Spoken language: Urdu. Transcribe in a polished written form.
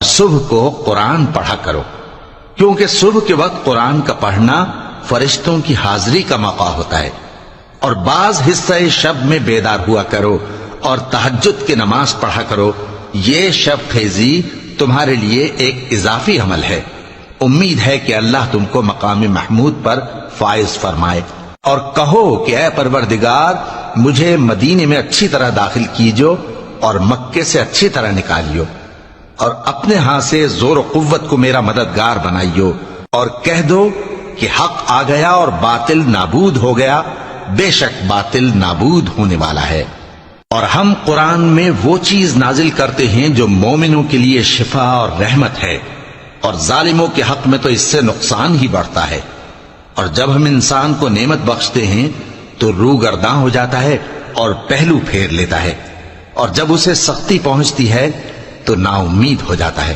صبح کو قرآن پڑھا کرو، کیونکہ صبح کے وقت قرآن کا پڑھنا فرشتوں کی حاضری کا موقع ہوتا ہے۔ اور بعض حصہ شب میں بیدار ہوا کرو اور تہجد کی نماز پڑھا کرو، یہ شب خیزی تمہارے لیے ایک اضافی عمل ہے۔ امید ہے کہ اللہ تم کو مقام محمود پر فائز فرمائے۔ اور کہو کہ اے پروردگار، مجھے مدینے میں اچھی طرح داخل کیجو اور مکے سے اچھی طرح نکالیو، اور اپنے ہاں سے زور و قوت کو میرا مددگار بنائیو، اور کہہ دو کہ حق آ گیا اور باطل نابود ہو گیا، بے شک باطل نابود ہونے والا ہے۔ اور ہم قرآن میں وہ چیز نازل کرتے ہیں جو مومنوں کے لیے شفا اور رحمت ہے، اور ظالموں کے حق میں تو اس سے نقصان ہی بڑھتا ہے۔ اور جب ہم انسان کو نعمت بخشتے ہیں تو روح گرداں ہو جاتا ہے اور پہلو پھیر لیتا ہے، اور جب اسے سختی پہنچتی ہے تو نا امید ہو جاتا ہے۔